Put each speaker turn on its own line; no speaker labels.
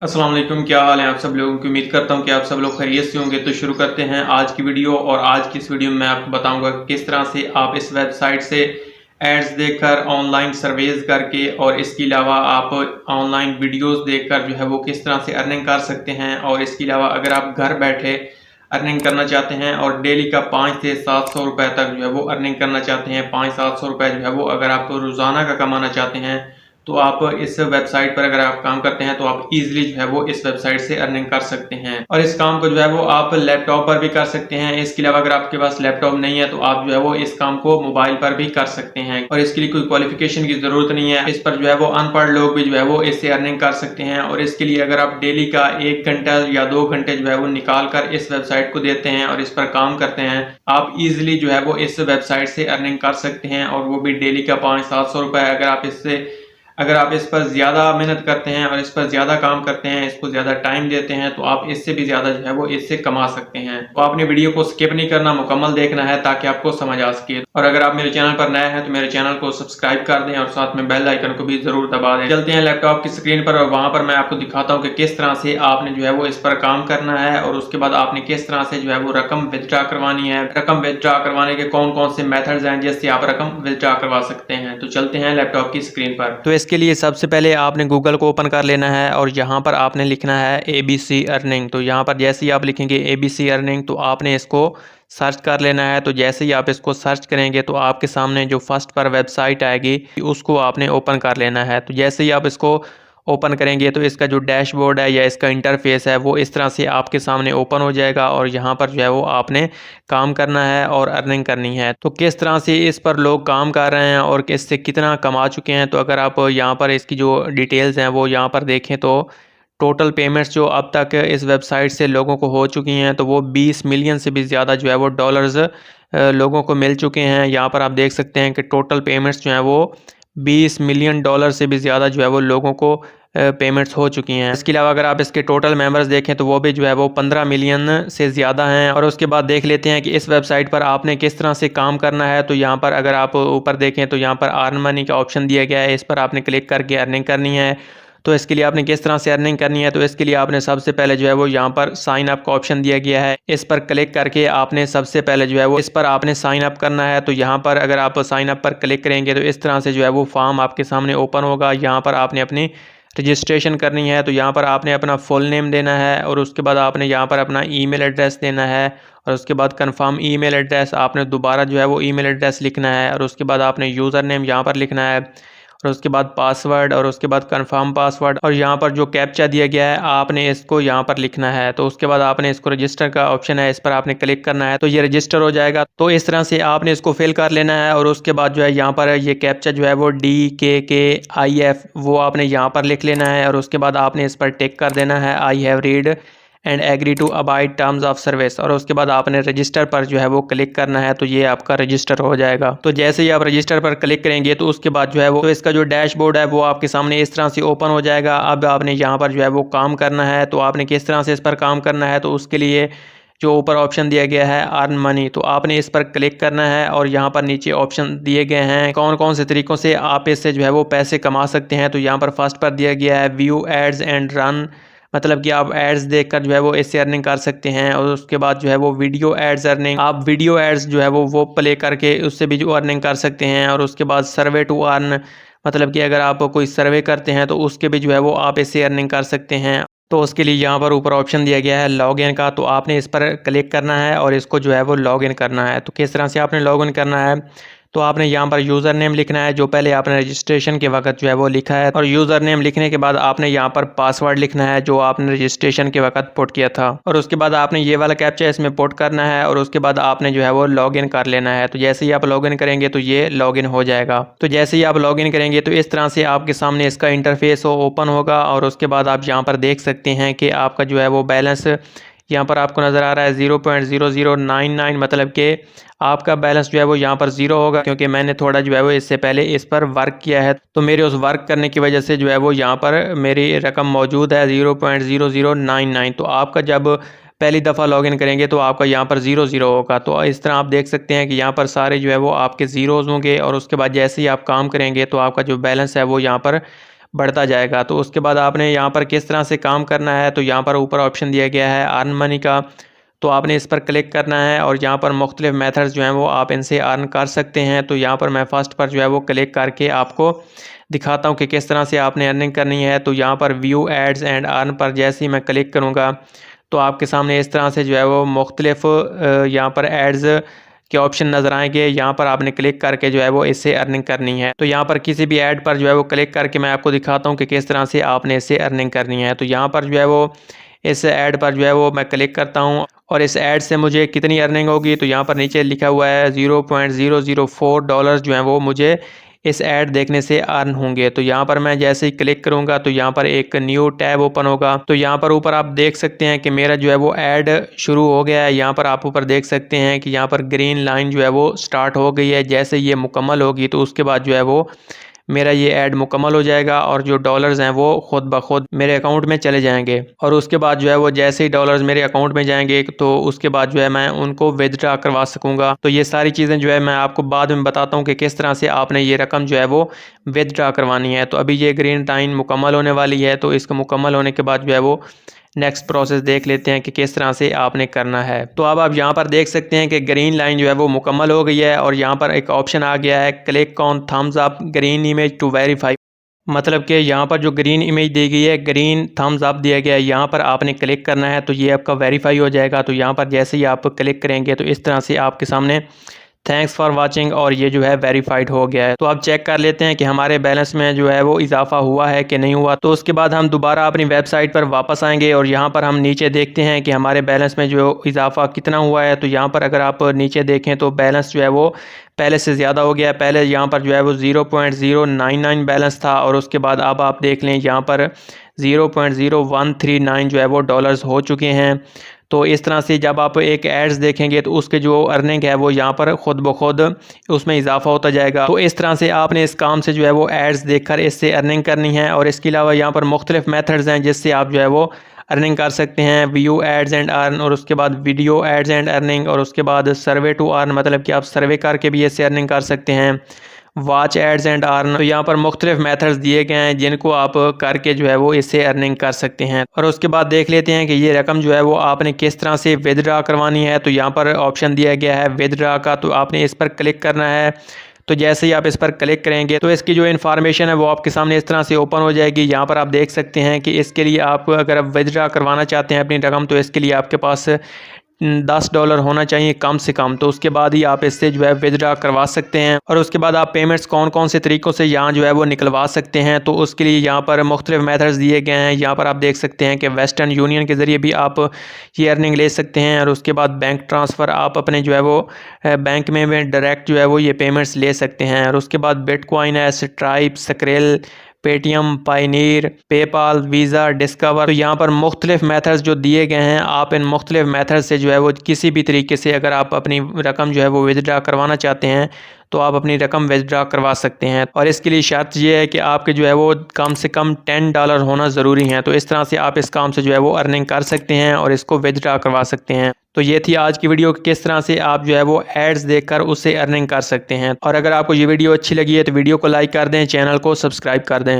अस्सलाम वालेकुम, क्या हाल है आप सब लोगों की। उम्मीद करता हूँ कि आप सब लोग खैरियत से होंगे। तो शुरू करते हैं आज की वीडियो। और आज की इस वीडियो में मैं आपको बताऊंगा कि किस तरह से आप इस वेबसाइट से एड्स देखकर ऑनलाइन सर्वेज करके और इसके अलावा आप ऑनलाइन वीडियोस देखकर जो है वो किस तरह से अर्निंग कर सकते हैं। और इसके अलावा अगर आप घर बैठे अर्निंग करना चाहते हैं और डेली का 5 से 700 रुपये तक जो है वो अर्निंग करना चाहते हैं, 500-700 रुपये जो है वो अगर आप रोज़ाना का कमाना चाहते हैं, तो आप इस वेबसाइट पर अगर आप काम करते हैं तो आप इजीली जो है वो इस वेबसाइट से अर्निंग कर सकते हैं। और इस काम को जो है वो आप लैपटॉप पर भी कर सकते हैं। इसके अलावा अगर आपके पास लैपटॉप नहीं है तो आप जो है वो इस काम को मोबाइल पर भी कर सकते हैं। और इसके लिए कोई क्वालिफिकेशन की जरूरत नहीं है। इस पर जो है वो अनपढ़ लोग भी जो है वो इससे अर्निंग कर सकते हैं। और इसके लिए अगर आप डेली का 1 घंटा या 2 घंटे जो है वो निकाल कर इस वेबसाइट को देते हैं और इस पर काम करते हैं, आप इजिली जो है वो इस वेबसाइट से अर्निंग कर सकते हैं। और वो भी डेली का 500-700 रुपए। अगर आप इस पर ज़्यादा मेहनत करते हैं और इस पर ज़्यादा काम करते हैं, इसको ज़्यादा टाइम देते हैं, तो आप इससे भी ज़्यादा जो है वो इससे कमा सकते हैं। तो आपने वीडियो को स्किप नहीं करना, मुकम्मल देखना है ताकि आपको समझ आ सके। और अगर आप मेरे चैनल पर नए हैं तो मेरे चैनल को सब्सक्राइब कर दें और साथ में बेल आइकन को भी ज़रूर दबा दें। चलते हैं लैपटॉप की स्क्रीन पर और वहाँ पर मैं आपको दिखाता हूँ कि किस तरह से आपने जो है वो इस पर काम करना है और उसके बाद आपने किस तरह से जो है वो रकम विथड्रा करवानी है। रकम विथड्रा करवाने के कौन कौन से मेथड्स हैं जिससे आप रकम विथड्रा करवा सकते हैं। तो चलते हैं लैपटॉप की स्क्रीन पर। तो इसके लिए सबसे पहले आपने गूगल को ओपन कर लेना है और यहाँ पर आपने लिखना है ABC अर्निंग। तो यहाँ पर जैसे ही आप लिखेंगे ABC अर्निंग तो आपने इसको सर्च कर लेना है। तो जैसे ही आप इसको सर्च करेंगे तो आपके सामने जो फर्स्ट पर वेबसाइट आएगी उसको आपने ओपन कर लेना है। तो जैसे ही आप इसको ओपन करेंगे तो इसका जो डैशबोर्ड है या इसका इंटरफेस है वो इस तरह से आपके सामने ओपन हो जाएगा। और यहाँ पर जो है वो आपने काम करना है और अर्निंग करनी है। तो किस तरह से इस पर लोग काम कर रहे हैं और इससे कितना कमा चुके हैं, तो अगर आप यहाँ पर इसकी जो डिटेल्स हैं वो यहाँ पर देखें तो टोटल पेमेंट्स जो अब तक इस वेबसाइट से लोगों को हो चुकी हैं तो वो 20 मिलियन से भी ज़्यादा जो है वो डॉलर्स लोगों को मिल चुके हैं। यहाँ पर आप देख सकते हैं कि टोटल पेमेंट्स जो हैं वो 20 मिलियन डॉलर से भी ज़्यादा जो है वो लोगों को पेमेंट्स हो चुकी हैं। इसके अलावा अगर आप इसके टोटल मेंबर्स देखें तो वो भी जो है वो 15 मिलियन से ज़्यादा हैं। और उसके बाद देख लेते हैं कि इस वेबसाइट पर आपने किस तरह से काम करना है। तो यहाँ पर अगर आप ऊपर देखें तो यहाँ पर अर्न मनी का ऑप्शन दिया गया है, इस पर आपने क्लिक करके अर्निंग करनी है। तो इसके लिए आपने किस तरह से अर्निंग करनी है, तो इसके लिए आपने सबसे पहले जो है वो यहाँ पर साइन अप का ऑप्शन दिया गया है, इस पर क्लिक करके आपने सबसे पहले जो है वो इस पर आपने साइन अप करना है। तो यहाँ पर अगर आप साइन अप पर क्लिक करेंगे तो इस तरह से जो है वो फॉर्म आपके सामने ओपन होगा। यहाँ पर आपने अपनी रजिस्ट्रेशन करनी है। तो यहाँ पर आपने अपना फुल नेम देना है और उसके बाद आपने यहाँ पर अपना ईमेल एड्रेस देना है और उसके बाद कंफर्म ईमेल एड्रेस आपने दोबारा जो है वो ईमेल एड्रेस लिखना है। और उसके बाद आपने यूज़र नेम यहाँ पर लिखना है और उसके बाद पासवर्ड और उसके बाद कंफर्म पासवर्ड। और यहाँ पर जो कैप्चा दिया गया है आपने इसको यहाँ पर लिखना है। तो उसके बाद आपने इसको रजिस्टर का ऑप्शन है, इस पर आपने क्लिक करना है तो ये रजिस्टर हो जाएगा। तो इस तरह से आपने इसको फिल कर लेना है। और उसके बाद जो है यहाँ पर ये कैप्चा जो है वो DKKIF वो आपने यहाँ पर लिख लेना है। और उसके बाद आपने इस पर टिक कर देना है I have read and agree to abide terms of service. और उसके बाद आपने रजिस्टर पर जो है वो क्लिक करना है तो ये आपका रजिस्टर हो जाएगा। तो जैसे ही आप रजिस्टर पर क्लिक करेंगे तो उसके बाद जो है वो तो इसका जो डैशबोर्ड है वो आपके सामने इस तरह से ओपन हो जाएगा। अब आपने यहाँ पर जो है वो काम करना है। तो आपने किस तरह से इस पर काम करना है, तो उसके लिए जो ऊपर ऑप्शन दिया गया है अर्न मनी, तो आपने इस पर क्लिक करना है। और यहाँ पर नीचे ऑप्शन दिए गए हैं कौन कौन से तरीकों से आप इससे जो है वो पैसे कमा सकते हैं। तो यहाँ पर फर्स्ट पर दिया गया है व्यू एड्स एंड रन, मतलब कि आप एड्स देखकर जो है वो इससे अर्निंग कर सकते हैं। और उसके बाद जो है वो वीडियो एड्स अर्निंग, आप वीडियो एड्स जो है वो प्ले करके उससे भी जो अर्निंग कर सकते हैं। और उसके बाद सर्वे टू अर्न, मतलब कि अगर आप कोई सर्वे करते हैं तो उसके भी जो है वो आप इससे अर्निंग कर सकते हैं। तो उसके लिए यहाँ पर ऊपर ऑप्शन दिया गया है लॉग इन का, तो आपने इस पर क्लिक करना है और इसको जो है वो लॉग इन करना है। तो किस तरह से आपने लॉग इन करना है, तो आपने यहाँ पर यूज़र नेम लिखना है जो पहले आपने रजिस्ट्रेशन के वक्त जो है वो लिखा है। और यूज़र नेम लिखने के बाद आपने यहाँ पर पासवर्ड लिखना है जो आपने रजिस्ट्रेशन के वक्त पुट किया था। और उसके बाद आपने ये वाला कैप्चा इसमें पुट करना है और उसके बाद आपने जो है वो लॉगिन कर लेना है। तो जैसे ही आप लॉगिन करेंगे तो ये लॉगिन हो जाएगा। तो जैसे ही आप लॉगिन करेंगे तो इस तरह से आपके सामने इसका इंटरफेस ओपन होगा। और उसके बाद आप यहाँ पर देख सकते हैं कि आपका जो है वो बैलेंस यहाँ पर आपको नज़र आ रहा है 0.0099, मतलब कि आपका बैलेंस जो है वो यहाँ पर ज़ीरो होगा, क्योंकि मैंने थोड़ा जो है वो इससे पहले इस पर वर्क किया है। तो मेरे उस वर्क करने की वजह से जो है वो यहाँ पर मेरी रकम मौजूद है 0.0099। तो आपका जब पहली दफ़ा लॉगिन करेंगे तो आपका यहाँ पर 00 होगा। तो इस तरह आप देख सकते हैं कि यहाँ पर सारे जो है वो आपके ज़ीरोज़ होंगे। और उसके बाद जैसे ही आप काम करेंगे तो आपका जो बैलेंस है वो यहाँ पर बढ़ता जाएगा। तो उसके बाद आपने यहाँ पर किस तरह से काम करना है, तो यहाँ पर ऊपर ऑप्शन दिया गया है अर्न मनी का, तो आपने इस पर क्लिक करना है और यहाँ पर मुख्तलिफ मेथड्स जो हैं वो आप इनसे अर्न कर सकते हैं। तो यहाँ पर मैं फ़र्स्ट पर जो है वो क्लिक करके आपको दिखाता हूँ कि किस तरह से आपने अर्निंग करनी है। तो यहाँ पर व्यू एड्स एंड अर्न पर जैसे ही मैं क्लिक करूँगा तो आपके सामने इस तरह से जो है वो मुख्तलिफ यहाँ पर एड्स के ऑप्शन नज़र आएंगे। यहाँ पर आपने क्लिक करके जो है वो इससे अर्निंग करनी है। तो यहाँ पर किसी भी ऐड पर जो है वो क्लिक करके मैं आपको दिखाता हूँ कि किस तरह से आपने इससे अर्निंग करनी है। तो यहाँ पर जो है वो इस ऐड पर जो है वो मैं क्लिक करता हूँ और इस ऐड से मुझे कितनी अर्निंग होगी, तो यहाँ पर नीचे लिखा हुआ है $0.004 जो है वो मुझे इस ऐड देखने से अर्न होंगे। तो यहाँ पर मैं जैसे ही क्लिक करूँगा तो यहाँ पर एक न्यू टैब ओपन होगा। तो यहाँ पर ऊपर आप देख सकते हैं कि मेरा जो है वो ऐड शुरू हो गया है। यहाँ पर आप ऊपर देख सकते हैं कि यहाँ पर ग्रीन लाइन जो है वो स्टार्ट हो गई है। जैसे ये मुकम्मल होगी तो उसके बाद जो है वो मेरा ये ऐड मुकम्मल हो जाएगा और जो डॉलर्स हैं वो खुद ब खुद मेरे अकाउंट में चले जाएंगे। और उसके बाद जो है वो जैसे ही डॉलर्स मेरे अकाउंट में जाएंगे तो उसके बाद जो है मैं उनको विथड्रॉ करवा सकूंगा। तो ये सारी चीज़ें जो है मैं आपको बाद में बताता हूँ कि किस तरह से आपने ये रकम जो है वो विथड्रॉ करवानी है। तो अभी ये ग्रीन टाइम मुकम्मल होने वाली है, तो इसको मुकम्मल होने के बाद जो है वो नेक्स्ट प्रोसेस देख लेते हैं कि किस तरह से आपने करना है। तो अब आप यहाँ पर देख सकते हैं कि ग्रीन लाइन जो है वो मुकम्मल हो गई है और यहाँ पर एक ऑप्शन आ गया है click on thumbs up green image to verify. मतलब कि यहाँ पर जो ग्रीन इमेज दी गई है, ग्रीन थम्स अप दिया गया है, यहाँ पर आपने क्लिक करना है तो ये आपका वेरीफाई हो जाएगा। तो यहाँ पर जैसे ही आप क्लिक करेंगे तो इस तरह से आपके सामने थैंक्स फॉर वाचिंग और ये जो है वेरीफाइड हो गया है। तो अब चेक कर लेते हैं कि हमारे बैलेंस में जो है वो इजाफा हुआ है कि नहीं हुआ। तो उसके बाद हम दोबारा अपनी वेबसाइट पर वापस आएंगे और यहाँ पर हम नीचे देखते हैं कि हमारे बैलेंस में जो इजाफा कितना हुआ है। तो यहाँ पर अगर आप नीचे देखें तो बैलेंस जो है वो पहले से ज़्यादा हो गया। पहले यहाँ पर जो है वो 0.099 बैलेंस था और उसके बाद अब आप देख लें यहाँ पर 0.0139 जो है वो डॉलर्स हो चुके हैं। तो इस तरह से जब आप एक एड्स देखेंगे तो उसके जो अर्निंग है वो यहाँ पर खुद ब खुद उसमें इजाफा होता जाएगा। तो इस तरह से आपने इस काम से जो है वो एड्स देखकर इससे अर्निंग करनी है। और इसके अलावा यहाँ पर मुख्तलिफ मेथड्स हैं जिससे आप जो है वो अर्निंग कर सकते हैं। व्यू एड्स एंड अर्न, और उसके बाद वीडियो एड्स एंड अर्निंग, और उसके बाद सर्वे टू अर्न, मतलब कि आप सर्वे करके भी इससे अर्निंग कर सकते हैं। वॉच एड्स एंड अर्न, तो यहाँ पर मुख्तलिफ मेथड्स दिए गए हैं जिनको आप करके जो है वो इससे अर्निंग कर सकते हैं। और उसके बाद देख लेते हैं कि ये रकम जो है वो आपने किस तरह से विदड्रॉ करवानी है। तो यहाँ पर ऑप्शन दिया गया है विदड्रॉ का, तो आपने इस पर क्लिक करना है। तो जैसे ही आप इस पर क्लिक करेंगे तो इसकी जो इन्फॉर्मेशन है वो आपके सामने इस तरह से ओपन हो जाएगी। यहाँ पर आप देख सकते हैं कि इसके लिए आप अगर आप विदड्रॉ करवाना चाहते हैं अपनी रकम, तो इसके लिए आपके पास $10 होना चाहिए कम से कम। तो उसके बाद ही आप इससे जो है विदड्रॉ करवा सकते हैं। और उसके बाद आप पेमेंट्स कौन कौन से तरीक़ों से यहाँ जो है वो निकलवा सकते हैं, तो उसके लिए यहाँ पर मुख्तलिफ मेथड्स दिए गए हैं। यहाँ पर आप देख सकते हैं कि वेस्टर्न यूनियन के ज़रिए भी आप ये अर्निंग ले सकते हैं। और उसके बाद बैंक ट्रांसफ़र आप अपने जो है वो बैंक में डायरेक्ट जो है वो ये पेमेंट्स ले सकते हैं। और उसके बाद बिटकॉइन है, Stripe, Skrill, Paytm, Payoneer, PayPal, Visa, Discover, तो यहाँ पर मुख्तलिफ मेथड्स जो दिए गए हैं, आप इन मुख्तलिफ मेथड से जो है वो किसी भी तरीके से अगर आप अपनी रकम जो है वो विदड्रॉ करवाना चाहते हैं तो आप अपनी रकम विदड्रॉ करवा सकते हैं। और इसके लिए शर्त ये है कि आपके जो है वो कम से कम $10 होना ज़रूरी है। तो इस तरह से आप इस काम से जो है वो अर्निंग कर सकते हैं और इसको विदड्रॉ करवा सकते हैं। तो ये थी आज की वीडियो कि किस तरह से आप जो है वो एड्स देखकर उससे अर्निंग कर सकते हैं। और अगर आपको ये वीडियो अच्छी लगी है तो वीडियो को लाइक कर दें, चैनल को सब्सक्राइब कर दें।